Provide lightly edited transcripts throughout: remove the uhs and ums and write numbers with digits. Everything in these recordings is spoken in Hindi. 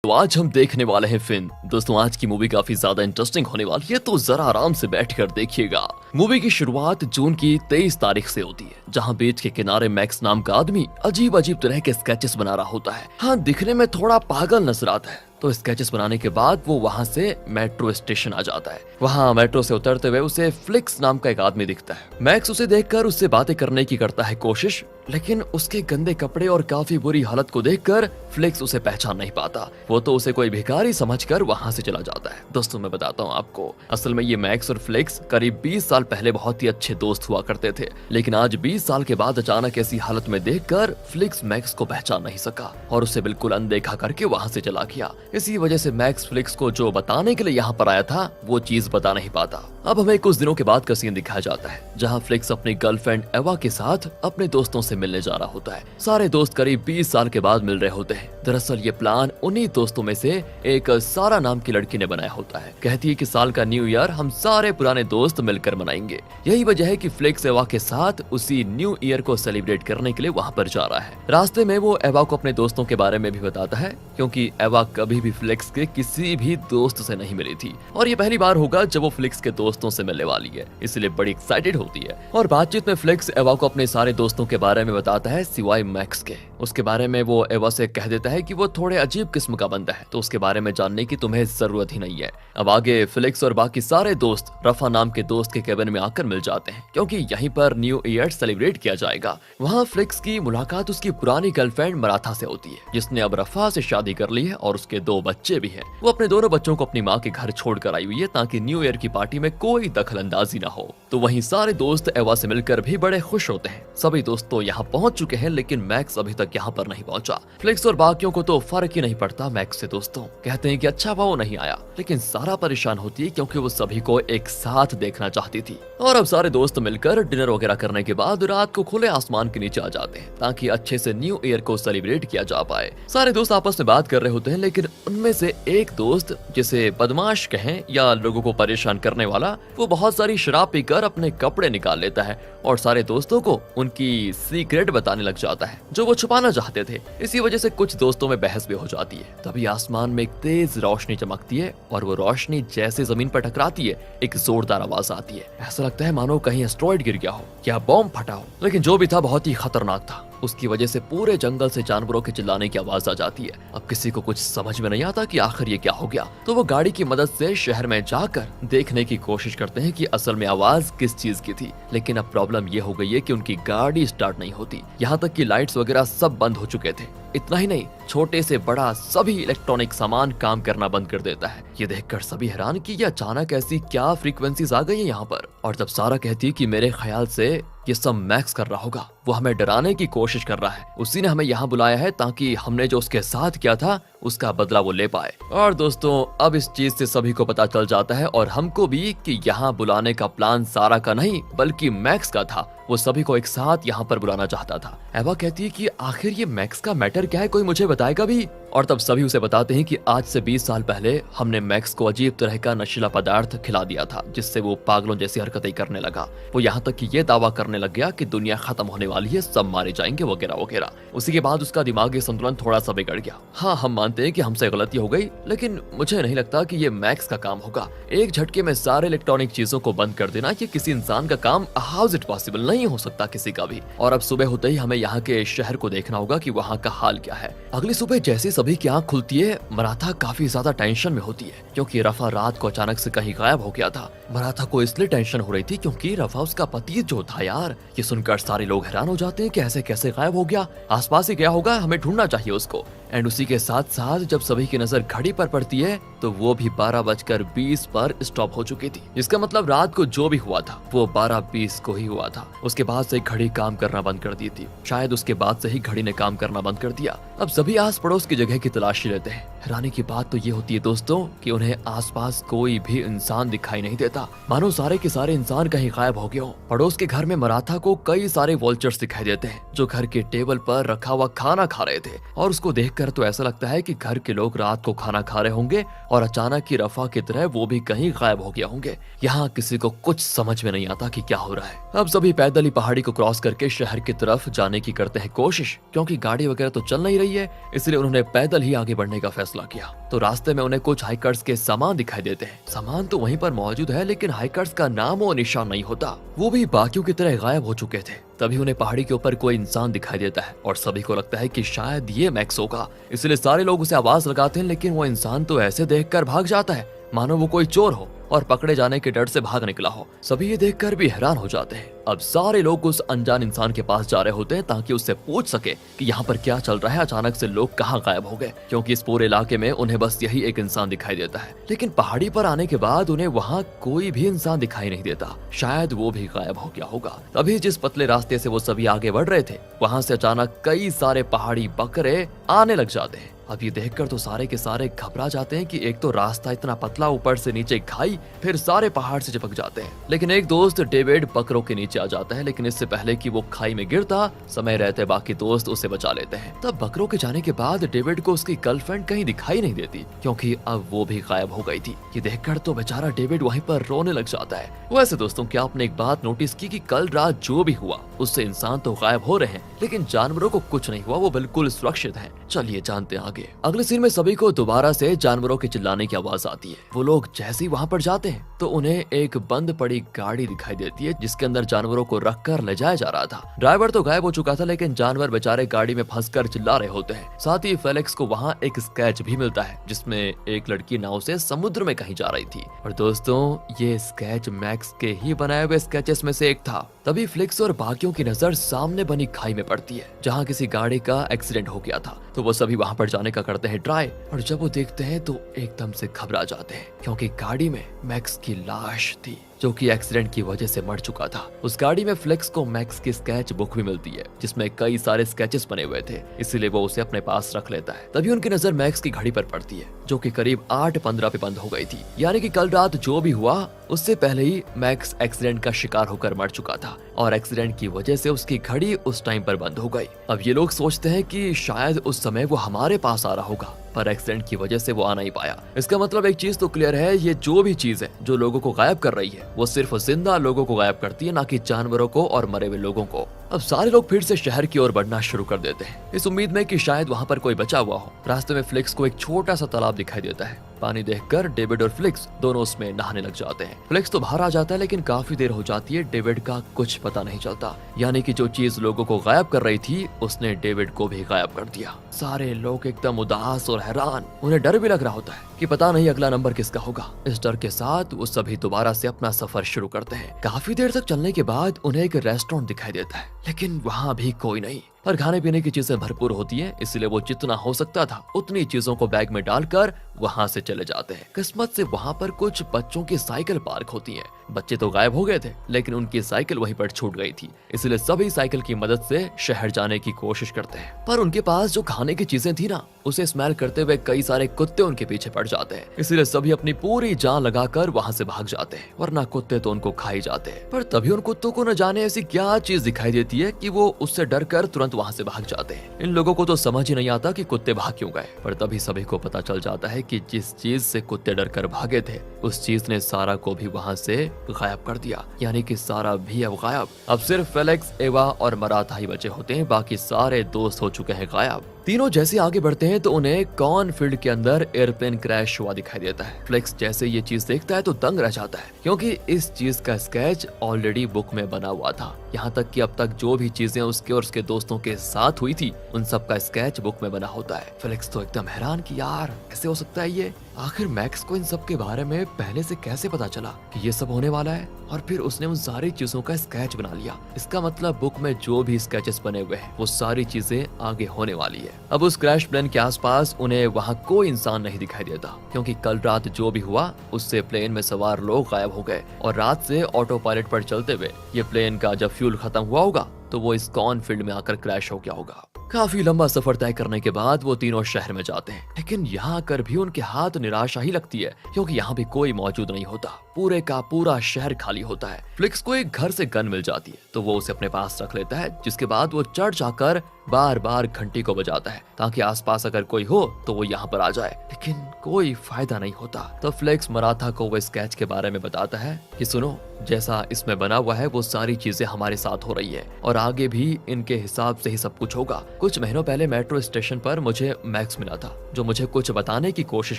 तो आज हम देखने वाले हैं फिन। दोस्तों आज की मूवी काफी ज्यादा इंटरेस्टिंग होने वाली है, तो जरा आराम से बैठकर देखिएगा। मूवी की शुरुआत जून की 23 तारीख से होती है, जहां बीच के किनारे मैक्स नाम का आदमी अजीब अजीब तरह के स्केचेस बना रहा होता है। हाँ, दिखने में थोड़ा पागल नजर आता है। तो स्केचेस बनाने के बाद वो वहां से मेट्रो स्टेशन आ जाता है। वहां मेट्रो से उतरते हुए उसे फ्लिक्स नाम का एक आदमी दिखता है। मैक्स उसे देखकर उससे बातें करने की करता है कोशिश, लेकिन उसके गंदे कपड़े और काफी बुरी हालत को देखकर फ्लिक्स उसे पहचान नहीं पाता। वो तो उसे कोई भिखारी समझकर वहां से चला जाता है। दोस्तों मैं बताता हूँ आपको, असल में ये मैक्स और फ्लिक्स करीब 20 साल पहले बहुत ही अच्छे दोस्त हुआ करते थे, लेकिन आज 20 साल के बाद अचानक ऐसी हालत में देखकर फ्लिक्स मैक्स को पहचान नहीं सका और उसे बिल्कुल अनदेखा करके वहां से चला गया। इसी वजह से मैक्स फ्लिक्स को जो बताने के लिए यहाँ पर आया था वो चीज बता नहीं पाता। अब हमें कुछ दिनों के बाद का सीन दिखाया जाता है, जहाँ फ्लिक्स अपनी गर्लफ्रेंड एवा के साथ अपने दोस्तों से मिलने जा रहा होता है। सारे दोस्त करीब 20 साल के बाद मिल रहे होते हैं। दरअसल ये प्लान उन्हीं दोस्तों में से एक सारा नाम की लड़की ने बनाया होता है। कहती है कि साल का न्यू ईयर हम सारे पुराने दोस्त मिलकर मनाएंगे। यही वजह है कि फ्लिक्स एवा के साथ उसी न्यू ईयर को सेलिब्रेट करने के लिए वहाँ पर जा रहा है। रास्ते में वो एवा को अपने दोस्तों के बारे में भी बताता है, क्योंकि एवा कभी भी फ्लिक्स के किसी भी दोस्त से नहीं मिली थी और ये पहली बार होगा जब वो फ्लिक्स के दोस्तों से मिलने वाली है, इसलिए बड़ी एक्साइटेड होती है। और बातचीत में फ्लिक्स एवा को अपने सारे दोस्तों के बारे में बताता है सिवाय मैक्स के। उसके बारे में वो एवा से कह देता है कि वो थोड़े अजीब किस्म का बंदा है, तो उसके बारे में जानने की तुम्हें जरूरत ही नहीं है। अब आगे फ्लिक्स और बाकी सारे दोस्त रफा नाम के दोस्त के केबिन में आकर मिल जाते हैं, क्योंकि यहीं पर न्यू ईयर सेलिब्रेट किया जाएगा। वहाँ फ्लिक्स की मुलाकात उसकी पुरानी गर्लफ्रेंड मराठा से होती है, जिसने अब रफा से शादी कर ली है और उसके 2 बच्चे भी हैं। वो अपने दोनों बच्चों को अपनी माँ के घर छोड़कर आई हुई है, ताकि न्यू ईयर की पार्टी में कोई दखल अंदाजी न हो। तो वहीं सारे दोस्त एवा से मिलकर भी बड़े खुश होते हैं। सभी दोस्त तो यहाँ पहुँच चुके हैं, लेकिन मैक्स अभी तक यहाँ पर नहीं पहुँचा। फ्लिक्स और बाकियों को तो फर्क ही नहीं पड़ता मैक्स से। दोस्तों कहते हैं कि अच्छा वो नहीं आया, लेकिन सारा परेशान होती है क्योंकि वो सभी को एक साथ देखना चाहती थी। और अब सारे दोस्त मिलकर डिनर वगैरह करने के बाद रात को खुले आसमान के नीचे आ जाते हैं, ताकि अच्छे से न्यू ईयर को सेलिब्रेट किया जा पाए। सारे दोस्त आपस में बात कर रहे होते हैं, लेकिन उनमें से एक दोस्त, जिसे बदमाश कहें या लोगों को परेशान करने वाला, वो बहुत सारी शराब पीकर अपने कपड़े निकाल लेता है और सारे दोस्तों को उनकी सीक्रेट बताने लग जाता है जो वो छुपाना चाहते थे। इसी वजह से कुछ दोस्तों में बहस भी हो जाती है। तभी आसमान में एक तेज रोशनी चमकती है और वो रोशनी जैसे जमीन पर टकराती है, एक जोरदार आवाज आती है। ऐसा लगता है मानो कहीं एस्टेरॉयड गिर गया हो या बॉम्ब फटा हो, लेकिन जो भी था बहुत ही खतरनाक था। उसकी वजह से पूरे जंगल से जानवरों के चिल्लाने की आवाज आ जाती है। अब किसी को कुछ समझ में नहीं आता कि आखिर ये क्या हो गया, तो वो गाड़ी की मदद से शहर में जाकर देखने की कोशिश करते हैं कि असल में आवाज किस चीज की थी। लेकिन अब प्रॉब्लम ये हो गई है कि उनकी गाड़ी स्टार्ट नहीं होती, यहाँ तक कि लाइट्स वगैरह सब बंद हो चुके थे। इतना ही नहीं, छोटे से बड़ा सभी इलेक्ट्रॉनिक सामान काम करना बंद कर देता है। ये देखकर सभी हैरान कि ये अचानक ऐसी क्या फ्रीक्वेंसीज आ गई है यहाँ पर। और जब सारा कहती है कि मेरे ख्याल से ये सब मैक्स कर रहा होगा, वो हमें डराने की कोशिश कर रहा है, उसी ने हमें यहाँ बुलाया है ताकि हमने जो उसके साथ किया था उसका बदला वो ले पाए। और दोस्तों अब इस चीज से सभी को पता चल जाता है और हमको भी कि यहाँ बुलाने का प्लान सारा का नहीं बल्कि मैक्स का था। वो सभी को एक साथ यहाँ पर बुलाना चाहता था। एवा कहती है कि आखिर ये मैक्स का मैटर क्या है, कोई मुझे बताएगा भी। और तब सभी उसे बताते हैं कि आज से 20 साल पहले हमने मैक्स को अजीब तरह का नशीला पदार्थ खिला दिया था, जिससे वो पागलों जैसी हरकतें करने लगा। वो यहाँ तक कि ये दावा करने लग गया कि दुनिया खत्म होने वाली है, सब मारे जाएंगे वगैरह वगैरह। उसी के बाद उसका दिमागी संतुलन थोड़ा सा बिगड़ गया। हाँ, हम मानते हैं कि हमसे गलती हो गई, लेकिन मुझे नहीं लगता कि ये मैक्स का काम होगा। एक झटके में सारे इलेक्ट्रॉनिक चीजों को बंद कर देना ये किसी इंसान का काम, हाउ इज इट पॉसिबल, नहीं हो सकता किसी का भी। और अब सुबह होते ही हमें यहाँ के शहर को देखना होगा कि वहाँ का हाल क्या है। अगली सुबह जैसे सभी की आंख खुलती है, मराठा काफी ज्यादा टेंशन में होती है, क्योंकि रफा रात को अचानक से कहीं गायब हो गया था। मराठा को इसलिए टेंशन हो रही थी क्योंकि रफा उसका पति जो था यार। ये सुनकर सारे लोग हैरान हो जाते हैं कि ऐसे कैसे गायब हो गया, आसपास ही गया होगा, हमें ढूंढना चाहिए उसको। एंड उसी के साथ साथ जब सभी की नजर घड़ी पर पड़ती है तो वो भी 12:20 पर स्टॉप हो चुकी थी। इसका मतलब रात को जो भी हुआ था वो 12:20 को ही हुआ था। उसके बाद से घड़ी काम करना बंद कर दी थी, शायद उसके बाद से ही घड़ी ने काम करना बंद कर दिया। अब सभी आस पड़ोस की जगह की तलाशी लेते हैं। हैरानी की बात तो ये होती है दोस्तों कि उन्हें आसपास कोई भी इंसान दिखाई नहीं देता, मानो सारे के सारे इंसान कहीं गायब हो गए हो। पड़ोस के घर में मराठा को कई सारे वॉल्चर्स दिखाई देते हैं जो घर के टेबल पर रखा हुआ खाना खा रहे थे और उसको देख देखकर तो ऐसा लगता है कि घर के लोग रात को खाना खा रहे होंगे और अचानक की रफा की तरह वो भी कहीं गायब हो गया होंगे। यहाँ किसी को कुछ समझ में नहीं आता कि क्या हो रहा है। अब सभी पैदल ही पहाड़ी को क्रॉस करके शहर की तरफ जाने की करते हैं कोशिश, क्योंकि गाड़ी वगैरह तो चल नहीं रही है, इसलिए उन्होंने पैदल ही आगे बढ़ने का फैसला किया। तो रास्ते में उन्हें कुछ हाइकर्स के सामान दिखाई देते हैं। सामान तो वहीं पर मौजूद है, लेकिन हाइकर्स का नाम और निशान नहीं होता। वो भी बाकियों की तरह गायब हो चुके थे। तभी उन्हें पहाड़ी के ऊपर कोई इंसान दिखाई देता है और सभी को लगता है कि शायद ये मैक्स होगा, इसलिए सारे लोग उसे आवाज लगाते हैं। लेकिन वो इंसान तो ऐसे देखकर भाग जाता है मानो वो कोई चोर हो और पकड़े जाने के डर से भाग निकला हो। सभी ये देखकर भी हैरान हो जाते हैं। अब सारे लोग उस अनजान इंसान के पास जा रहे होते हैं ताकि उससे पूछ सके कि यहाँ पर क्या चल रहा है, अचानक से लोग कहाँ गायब हो गए, क्योंकि इस पूरे इलाके में उन्हें बस यही एक इंसान दिखाई देता है। लेकिन पहाड़ी पर आने के बाद उन्हें वहाँ कोई भी इंसान दिखाई नहीं देता, शायद वो भी गायब हो गया होगा। तभी जिस पतले रास्ते से वो सभी आगे बढ़ रहे थे, वहाँ से अचानक कई सारे पहाड़ी बकरे आने लग जाते हैं। अब ये देखकर तो सारे के सारे घबरा जाते हैं कि एक तो रास्ता इतना पतला, ऊपर से नीचे खाई, फिर सारे पहाड़ से चिपक जाते हैं। लेकिन एक दोस्त डेविड बकरों के नीचे आ जाता है, लेकिन इससे पहले कि वो खाई में गिरता, समय रहते बाकी दोस्त उसे बचा लेते हैं। तब बकरों के जाने के बाद डेविड को उसकी गर्लफ्रेंड कहीं दिखाई नहीं देती, क्योंकि अब वो भी गायब हो गई थी। ये देखकर तो बेचारा डेविड वहीं पर रोने लग जाता है। वैसे दोस्तों, क्या आपने एक बात नोटिस की कि कल रात जो भी हुआ उससे इंसान तो गायब हो रहे हैं, लेकिन जानवरों को कुछ नहीं हुआ, वो बिल्कुल सुरक्षित हैं। चलिए जानते हैं आगे। अगले सीन में सभी को दोबारा से जानवरों के चिल्लाने की आवाज आती है। वो लोग जैसे ही वहाँ पर जाते हैं तो उन्हें एक बंद पड़ी गाड़ी दिखाई देती है, जिसके अंदर जानवरों को रखकर ले जाया जा रहा था। ड्राइवर तो गायब हो चुका था, लेकिन जानवर बेचारे गाड़ी में फंसकर चिल्ला रहे होते हैं। साथ ही फेलिक्स को वहाँ एक स्केच भी मिलता है, जिसमें एक लड़की नाव से समुद्र में कहीं जा रही थी। और दोस्तों, ये स्केच मैक्स के ही बनाए हुए स्केचेस में से एक था। तभी फ्लिक्स और बाकियों की नजर सामने बनी खाई में पड़ती है, जहाँ किसी गाड़ी का एक्सीडेंट हो गया था। तो वो सभी वहाँ पर जाने का करते हैं ट्राई, और जब वो देखते हैं तो एकदम से घबरा जाते हैं, क्योंकि गाड़ी में मैक्स की लाश थी, जो कि एक्सीडेंट की वजह से मर चुका था। उस गाड़ी में फ्लेक्स को मैक्स की स्केच बुक भी मिलती है, जिसमें कई सारे स्केचेस बने हुए थे, इसीलिए वो उसे अपने पास रख लेता है। तभी उनकी नजर मैक्स की घड़ी पर पड़ती है, जो कि करीब 8:15 पे बंद हो गई थी। यानी कि कल रात जो भी हुआ उससे पहले ही मैक्स एक्सीडेंट का शिकार होकर मर चुका था, और एक्सीडेंट की वजह से उसकी घड़ी उस टाइम पर बंद हो गई। अब ये लोग सोचते हैं कि शायद उस समय वो हमारे पास आ रहा होगा, पर एक्सीडेंट की वजह से वो आ नहीं पाया। इसका मतलब एक चीज तो क्लियर है, ये जो भी चीज है जो लोगों को गायब कर रही है, वो सिर्फ जिंदा लोगों को गायब करती है, ना कि जानवरों को और मरे हुए लोगों को। अब सारे लोग फिर से शहर की ओर बढ़ना शुरू कर देते हैं, इस उम्मीद में कि शायद वहाँ पर कोई बचा हुआ हो। रास्ते में फ्लिक्स को एक छोटा सा तालाब दिखाई देता है। पानी देखकर डेविड और फ्लिक्स दोनों उसमें नहाने लग जाते हैं। फ्लिक्स तो बाहर आ जाता है, लेकिन काफी देर हो जाती है, डेविड का कुछ पता नहीं चलता। यानी कि जो चीज लोगों को गायब कर रही थी, उसने डेविड को भी गायब कर दिया। सारे लोग एकदम उदास और हैरान, उन्हें डर भी लग रहा होता है कि पता नहीं अगला नंबर किसका होगा। इस डर के साथ वो सभी दोबारा से अपना सफर शुरू करते हैं। काफी देर तक चलने के बाद उन्हें एक रेस्टोरेंट दिखाई देता है, लेकिन वहाँ भी कोई नहीं, पर खाने पीने की चीजें भरपूर होती हैं, इसलिए वो जितना हो सकता था उतनी चीजों को बैग में डालकर वहाँ से चले जाते हैं। किस्मत से वहाँ पर कुछ बच्चों की साइकिल पार्क होती हैं। बच्चे तो गायब हो गए थे, लेकिन उनकी साइकिल वहीं पर छूट गई थी, इसलिए सभी साइकिल की मदद से शहर जाने की कोशिश करते हैं। पर उनके पास जो खाने की चीजें थी ना, उसे स्मेल करते हुए कई सारे कुत्ते उनके पीछे पड़ जाते हैं, इसलिए सभी अपनी पूरी जान लगाकर वहाँ से भाग जाते हैं, वरना कुत्ते तो उनको खा ही जाते हैं। पर तभी उन कुत्तों को न जाने ऐसी क्या चीज दिखाई देती है कि वो उससे डर कर तुरंत वहाँ से भाग जाते हैं। इन लोगों को तो समझ ही नहीं आता कि कुत्ते भाग क्यों गए, पर तभी सभी को पता चल जाता है कि जिस चीज से कुत्ते डर कर भागे थे, उस चीज ने सारा को भी वहाँ से गायब कर दिया। यानी कि सारा भी अब गायब। अब सिर्फ फेलिक्स, एवा और मराथा ही बचे होते हैं, बाकी सारे दोस्त हो चुके हैं गायब। तीनों जैसे आगे बढ़ते हैं तो उन्हें कॉर्न फील्ड के अंदर एयरप्लेन क्रैश हुआ दिखाई देता है। फ्लिक्स जैसे ये चीज देखता है तो दंग रह जाता है, क्योंकि इस चीज का स्केच ऑलरेडी बुक में बना हुआ था। यहाँ तक कि अब तक जो भी चीजें उसके और उसके दोस्तों के साथ हुई थी, उन सब का स्केच बुक में बना होता है। फ्लिक्स तो एकदम हैरान कि यार ऐसे हो सकता है ये, आखिर मैक्स को इन सब के बारे में पहले से कैसे पता चला कि ये सब होने वाला है, और फिर उसने उन सारी चीजों का स्केच बना लिया। इसका मतलब बुक में जो भी स्केचेस बने हुए हैं, वो सारी चीजें आगे होने वाली है। अब उस क्रैश प्लेन के आसपास उन्हें वहाँ कोई इंसान नहीं दिखाई देता, क्योंकि कल रात जो भी हुआ उससे प्लेन में सवार लोग गायब हो गए, और रात से ऑटो पायलट पर चलते हुए ये प्लेन का जब फ्यूल खत्म हुआ होगा तो वो इस कॉर्न फील्ड में आकर क्रैश हो गया होगा। काफी लंबा सफर तय करने के बाद वो तीनों शहर में जाते हैं, लेकिन यहाँ आकर भी उनके हाथ निराशा ही लगती है क्योंकि यहाँ भी कोई मौजूद नहीं होता। पूरे का पूरा शहर खाली होता है। फ्लिक्स को एक घर से गन मिल जाती है तो वो उसे अपने पास रख लेता है, जिसके बाद वो चढ़ जाकर बार बार घंटी को बजाता है ताकि आसपास अगर कोई हो तो वो यहाँ पर आ जाए, लेकिन कोई फायदा नहीं होता। तो फ्लेक्स मराठा को वो स्केच के बारे में बताता है कि सुनो, जैसा इसमें बना हुआ है वो सारी चीजें हमारे साथ हो रही है और आगे भी इनके हिसाब से ही सब कुछ होगा। कुछ महीनों पहले मेट्रो स्टेशन पर मुझे मैक्स मिला था जो मुझे कुछ बताने की कोशिश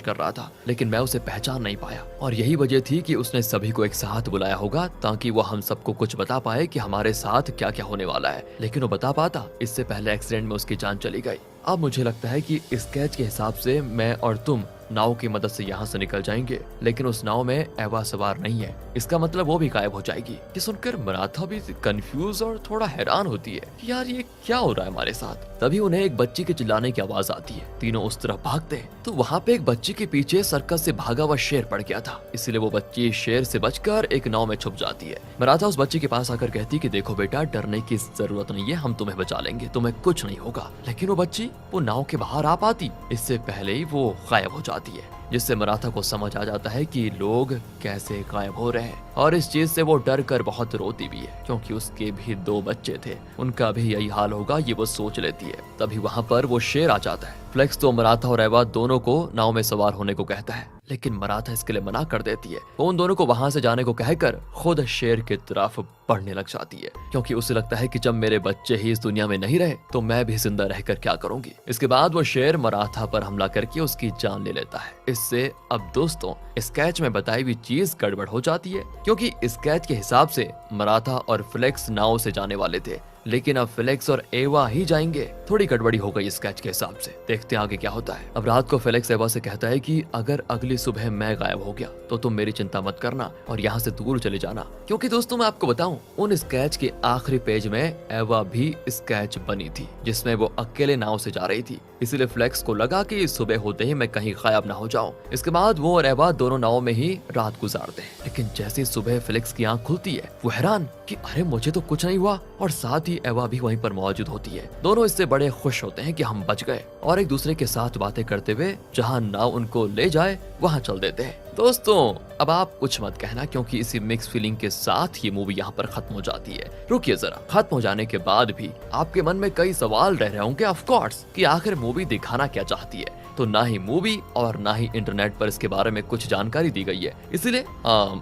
कर रहा था, लेकिन मैं उसे पहचान नहीं पाया और यही वजह थी कि उसने सभी को एक साथ बुलाया होगा ताकि वो हम सबको कुछ बता पाए कि हमारे साथ क्या क्या होने वाला है, लेकिन वो बता पाता इससे पहले एक्सीडेंट में उसकी जान चली गई। अब मुझे लगता है कि स्केच के हिसाब से मैं और तुम नाव की मदद से यहाँ से निकल जाएंगे, लेकिन उस नाव में एवा सवार नहीं है, इसका मतलब वो भी गायब हो जाएगी। ये सुनकर मराठा भी कंफ्यूज और थोड़ा हैरान होती है कि यार ये क्या हो रहा है हमारे साथ। तभी उन्हें एक बच्ची के चिल्लाने की आवाज आती है। तीनों उस तरफ भागते हैं तो वहाँ पे एक बच्ची के पीछे सर्कस से भागा हुआ शेर पड़ गया था, इसलिए वो बच्ची शेर से बचकर एक नाव में छुप जाती है। मराठा उस बच्ची के पास आकर कहती कि देखो बेटा, डरने की जरूरत नहीं है, हम तुम्हें बचा लेंगे, तुम्हें कुछ नहीं होगा। लेकिन वो बच्ची वो नाव के बाहर आ पाती इससे पहले ही वो गायब हो जाती है, जिससे मराठा को समझ आ जाता है कि लोग कैसे गायब हो रहे हैं और इस चीज से वो डर कर बहुत रोती भी है क्योंकि उसके भी 2 बच्चे थे, उनका भी यही हाल होगा ये वो सोच लेती है। तभी वहाँ पर वो शेर आ जाता है। फ्लेक्स तो मराठा और एवा दोनों को नाव में सवार होने को कहता है, लेकिन मराठा इसके लिए मना कर देती है। वो उन दोनों को वहां से जाने को कहकर खुद शेर की तरफ बढ़ने लग जाती है क्योंकि उसे लगता है कि जब मेरे बच्चे ही इस दुनिया में नहीं रहे तो मैं भी जिंदा रहकर क्या करूंगी। इसके बाद वो शेर मराठा पर हमला करके उसकी जान ले लेता है। इससे अब दोस्तों स्केच में बताई हुई चीज गड़बड़ हो जाती है क्योंकि स्केच के हिसाब से मराठा और फ्लेक्स नाव से जाने वाले थे, लेकिन अब फ्लेक्स और एवा ही जाएंगे। थोड़ी गड़बड़ी हो गई स्केच के हिसाब से। देखते हैं आगे क्या होता है। अब रात को फ्लेक्स एवा से कहता है कि अगर अगली सुबह मैं गायब हो गया तो तुम मेरी चिंता मत करना और यहाँ से दूर चले जाना, क्योंकि दोस्तों मैं आपको बताऊं उन स्केच के आखिरी पेज में एवा भी स्केच बनी थी जिसमें वो अकेले नाव से जा रही थी, इसलिए फ्लेक्स को लगा कि सुबह होते ही मैं कहीं गायब ना हो जाऊं। इसके बाद वो और एवा दोनों नाव में ही रात गुजारते हैं, लेकिन जैसे सुबह फ्लेक्स की आंख खुलती है वो हैरान कि अरे मुझे तो कुछ नहीं हुआ और साथ ही एवा भी वहीं पर मौजूद होती है। दोनों इससे बड़े खुश होते हैं कि हम बच गए और एक दूसरे के साथ बातें करते हुए जहां नाव उनको ले जाए वहां चल देते हैं। दोस्तों अब आप कुछ मत कहना क्योंकि इसी मिक्स फीलिंग के साथ ये मूवी यहाँ पर खत्म हो जाती है। रुकिए जरा, खत्म हो जाने के बाद भी आपके मन में कई सवाल रह रहे होंगे ऑफ कोर्स कि आखिर मूवी दिखाना क्या चाहती है। तो ना ही मूवी और ना ही इंटरनेट पर इसके बारे में कुछ जानकारी दी गई है, इसलिए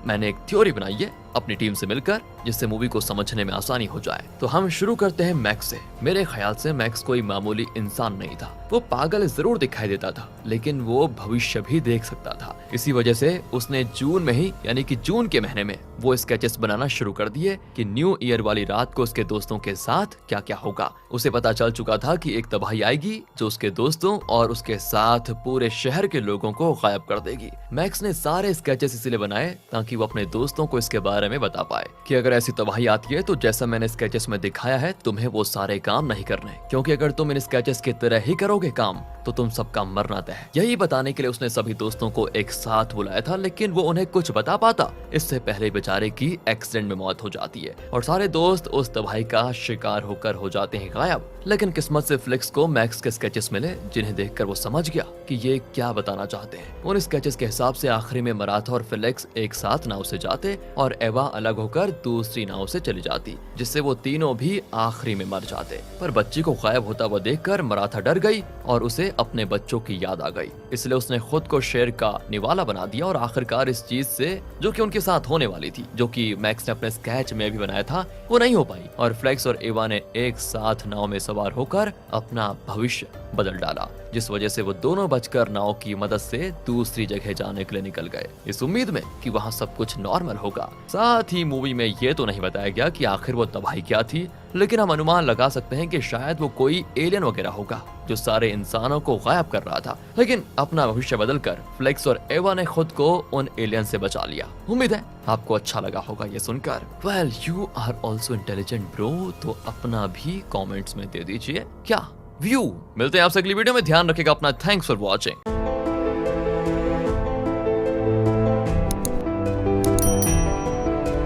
मैंने एक थ्योरी बनाई है अपनी टीम से मिलकर जिससे मूवी को समझने में आसानी हो जाए। तो हम शुरू करते हैं मैक्स से। मेरे ख्याल से मैक्स कोई मामूली इंसान नहीं था, वो पागल जरूर दिखाई देता था लेकिन वो भविष्य भी देख सकता था। इसी वजह से उसने जून में ही यानी कि जून के महीने में वो स्केचेस बनाना शुरू कर दिए कि न्यू ईयर वाली रात को उसके दोस्तों के साथ क्या क्या होगा। उसे पता चल चुका था कि एक तबाही आएगी जो उसके दोस्तों और उसके साथ पूरे शहर के लोगों को गायब कर देगी। मैक्स ने सारे स्केचेस इसलिए बनाए ताकि वो अपने दोस्तों को इसके बारे में बता पाए कि अगर ऐसी तबाही आती है तो जैसा मैंने स्केचेस में दिखाया है तुम्हें वो सारे काम नहीं करने, क्योंकि अगर तुम इन स्केचेस की तरह ही करोगे काम तो तुम सबका मरना तय है। यही बताने के लिए उसने सभी दोस्तों को एक साथ बुलाया था, लेकिन वो उन्हें कुछ बता पाता इससे पहले बेचारे की एक्सीडेंट में मौत हो जाती है और सारे दोस्त उस तबाही का शिकार होकर हो जाते हैं गायब। लेकिन किस्मत से फ्लिक्स को मैक्स के स्केचेस मिले जिन्हें देखकर वो समझ गया कि ये क्या बताना चाहते हैं। उन स्केचेस के हिसाब से आखिरी में मराठा और फ्लिक्स एक साथ नाव से जाते और एवा अलग होकर दूसरी नाव से चली जाती, जिससे वो तीनों भी आखिरी में मर जाते। पर बच्ची को गायब होता हुआ देखकर मराठा डर गई और उसे अपने बच्चों की याद आ गई, इसलिए उसने खुद को शेर का निवाला बना दिया और आखिरकार इस चीज से जो कि उनके साथ होने वाली थी, जो कि मैक्स ने अपने स्केच में भी बनाया था, वो नहीं हो पाई और फ्लेक्स और एवा ने एक साथ नाव में सवार होकर अपना भविष्य बदल डाला, जिस वजह से वो दोनों बचकर नाव की मदद से दूसरी जगह जाने के लिए निकल गए इस उम्मीद में कि वहाँ सब कुछ नॉर्मल होगा। साथ ही मूवी में ये तो नहीं बताया गया कि आखिर वो तबाही क्या थी, लेकिन हम अनुमान लगा सकते हैं कि शायद वो कोई एलियन वगैरह होगा जो सारे इंसानों को गायब कर रहा था, लेकिन अपना भविष्य बदलकर फ्लेक्स और एवा ने खुद को उन एलियन से बचा लिया। उम्मीद है आपको अच्छा लगा होगा ये सुनकर। Well you are also intelligent bro, तो अपना भी कॉमेंट्स में दे दीजिए क्या व्यू। मिलते हैं आपसे अगली वीडियो में, ध्यान रखिएगा अपना। Thanks for watching.